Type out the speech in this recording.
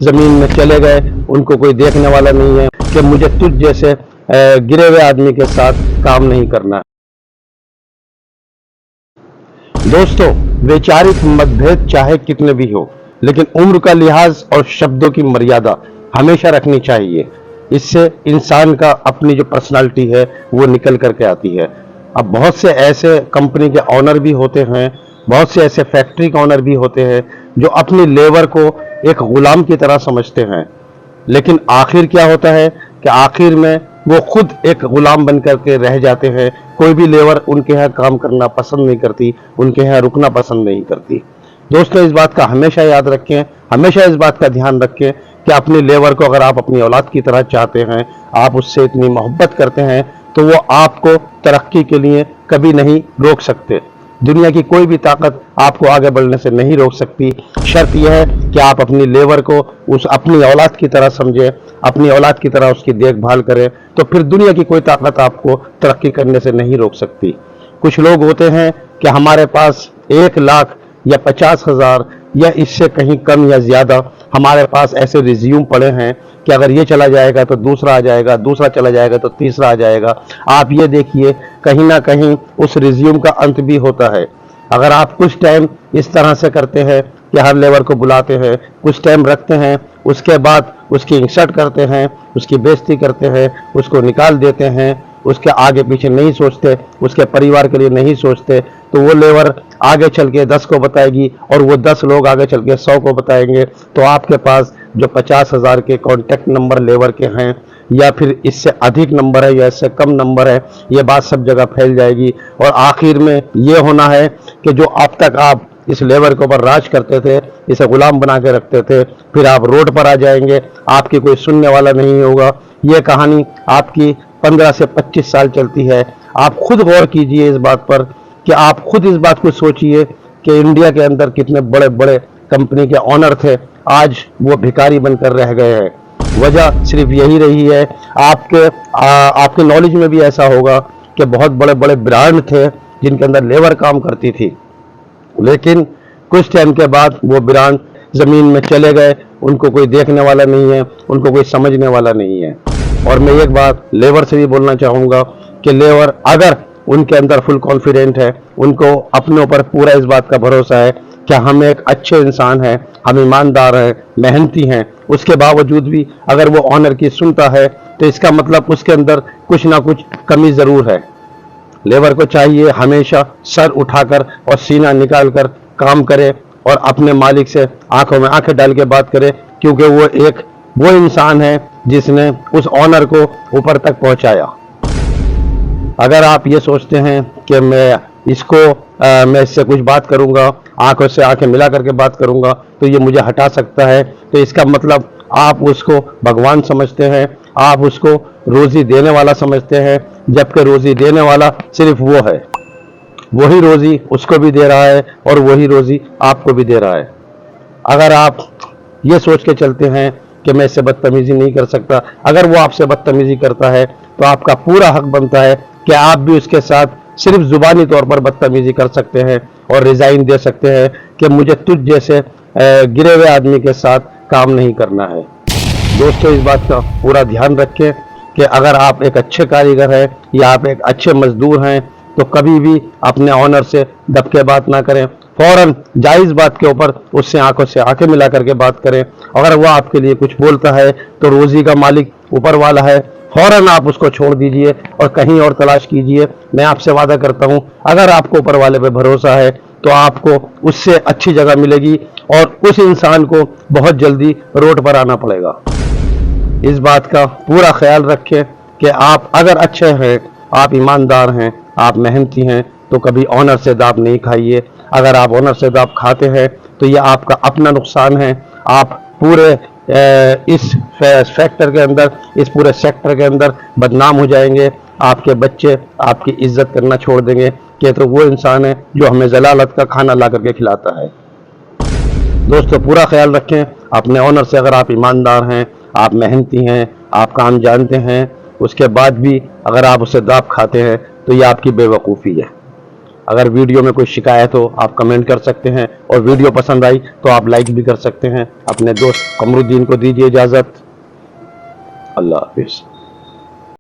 जमीन में चले गए, उनको कोई देखने वाला नहीं है कि मुझे तुझ जैसे गिरे हुए आदमी के साथ काम नहीं करना है। दोस्तों, वैचारिक मतभेद चाहे कितने भी हो, लेकिन उम्र का लिहाज और शब्दों की मर्यादा हमेशा रखनी चाहिए। इससे इंसान का अपनी जो पर्सनालिटी है वो निकल करके आती है। अब बहुत से ऐसे कंपनी के ऑनर भी होते हैं, बहुत से ऐसे फैक्ट्री के ऑनर भी होते हैं जो अपनी लेबर को एक गुलाम की तरह समझते हैं। लेकिन आखिर क्या होता है कि आखिर में वो खुद एक गुलाम बन करके रह जाते हैं। कोई भी लेबर उनके यहाँ काम करना पसंद नहीं करती, उनके यहाँ रुकना पसंद नहीं करती। दोस्तों, इस बात का हमेशा याद रखें, हमेशा इस बात का ध्यान रखें कि अपनी लेबर को अगर आप अपनी औलाद की तरह चाहते हैं, आप उससे इतनी मोहब्बत करते हैं, तो वो आपको तरक्की के लिए कभी नहीं रोक सकते। दुनिया की कोई भी ताकत आपको आगे बढ़ने से नहीं रोक सकती। शर्त यह है कि आप अपनी लेबर को उस अपनी औलाद की तरह समझें, अपनी औलाद की तरह उसकी देखभाल करें, तो फिर दुनिया की कोई ताकत आपको तरक्की करने से नहीं रोक सकती। कुछ लोग होते हैं कि हमारे पास 1 लाख या 50,000 या इससे कहीं कम या ज्यादा हमारे पास ऐसे रिज्यूम पड़े हैं कि अगर ये चला जाएगा तो दूसरा आ जाएगा, दूसरा चला जाएगा तो तीसरा आ जाएगा। आप ये देखिए, कहीं ना कहीं उस रिज्यूम का अंत भी होता है। अगर आप कुछ टाइम इस तरह से करते हैं कि हर लेबर को बुलाते हैं, कुछ टाइम रखते हैं, उसके बाद उसकी इंसल्ट करते हैं, उसकी बेइज्जती करते हैं, उसको निकाल देते हैं, उसके आगे पीछे नहीं सोचते, उसके परिवार के लिए नहीं सोचते, तो वो लेबर आगे चल के 10 को बताएगी और वो 10 लोग आगे चल के 100 को बताएंगे। तो आपके पास जो 50,000 के कॉन्टैक्ट नंबर लेबर के हैं, या फिर इससे अधिक नंबर है या इससे कम नंबर है, ये बात सब जगह फैल जाएगी। और आखिर में ये होना है कि जो अब तक आप इस लेबर के ऊपर राज करते थे, इसे गुलाम बना के रखते थे, फिर आप रोड पर आ जाएंगे, आपकी कोई सुनने वाला नहीं होगा। ये कहानी आपकी 15 से 25 साल चलती है। आप खुद गौर कीजिए इस बात पर, कि आप खुद इस बात को सोचिए कि इंडिया के अंदर कितने बड़े बड़े कंपनी के ऑनर थे, आज वो भिखारी बनकर रह गए हैं। वजह सिर्फ यही रही है। आपके नॉलेज में भी ऐसा होगा कि बहुत बड़े बड़े ब्रांड थे जिनके अंदर लेबर काम करती थी, लेकिन कुछ टाइम के बाद वो ब्रांड जमीन में चले गए, उनको कोई देखने वाला नहीं है, उनको कोई समझने वाला नहीं है। और मैं एक बात लेबर से भी बोलना चाहूंगा कि लेबर अगर उनके अंदर फुल कॉन्फिडेंट है, उनको अपने ऊपर पूरा इस बात का भरोसा है कि हम एक अच्छे इंसान हैं, हम ईमानदार हैं, मेहनती हैं, उसके बावजूद भी अगर वो ऑनर की सुनता है, तो इसका मतलब उसके अंदर कुछ ना कुछ कमी जरूर है। लेबर को चाहिए हमेशा सर उठाकर और सीना निकालकर काम करे और अपने मालिक से आंखों में आंखें डाल के बात करे, क्योंकि वो इंसान है जिसने उस ऑनर को ऊपर तक पहुंचाया। अगर आप ये सोचते हैं कि मैं इससे कुछ बात करूंगा, आंखों से आंखें मिला करके बात करूंगा, तो ये मुझे हटा सकता है, तो इसका मतलब आप उसको भगवान समझते हैं, आप उसको रोजी देने वाला समझते हैं, जबकि रोजी देने वाला सिर्फ वो है। वही रोजी उसको भी दे रहा है और वही रोजी आपको भी दे रहा है। अगर आप ये सोच के चलते हैं कि मैं इससे बदतमीजी नहीं कर सकता, अगर वो आपसे बदतमीजी करता है, तो आपका पूरा हक बनता है कि आप भी उसके साथ सिर्फ जुबानी तौर पर बदतमीजी कर सकते हैं और रिजाइन दे सकते हैं कि मुझे तुझ जैसे गिरे हुए आदमी के साथ काम नहीं करना है। दोस्तों, इस बात का पूरा ध्यान रखें कि अगर आप एक अच्छे कारीगर हैं या आप एक अच्छे मजदूर हैं, तो कभी भी अपने ऑनर से दब के बात ना करें। फौरन जायज बात के ऊपर उससे आंखों से आंखें मिला करके बात करें। अगर वो आपके लिए कुछ बोलता है तो रोजी का मालिक ऊपर वाला है, फौरन आप उसको छोड़ दीजिए और कहीं और तलाश कीजिए। मैं आपसे वादा करता हूं, अगर आपको ऊपर वाले पे भरोसा है तो आपको उससे अच्छी जगह मिलेगी और उस इंसान को बहुत जल्दी रोड पर आना पड़ेगा। इस बात का पूरा ख्याल रखें कि आप अगर अच्छे हैं, आप ईमानदार हैं, आप मेहनती हैं, तो कभी ऑनर से दाब नहीं खाइए। अगर आप ऑनर से दाब खाते हैं तो ये आपका अपना नुकसान है। आप पूरे इस फैक्टर के अंदर, इस पूरे सेक्टर के अंदर बदनाम हो जाएंगे। आपके बच्चे आपकी इज्जत करना छोड़ देंगे कि तो वो इंसान है जो हमें जलालत का खाना ला करके खिलाता है। दोस्तों, पूरा ख्याल रखें अपने ऑनर से। अगर आप ईमानदार हैं, आप मेहनती हैं, आप काम जानते हैं, उसके बाद भी अगर आप उससे दाब खाते हैं तो ये आपकी बेवकूफ़ी है। अगर वीडियो में कोई शिकायत हो आप कमेंट कर सकते हैं, और वीडियो पसंद आई तो आप लाइक भी कर सकते हैं। अपने दोस्त कमरुद्दीन को दीजिए इजाजत। अल्लाह हाफिज।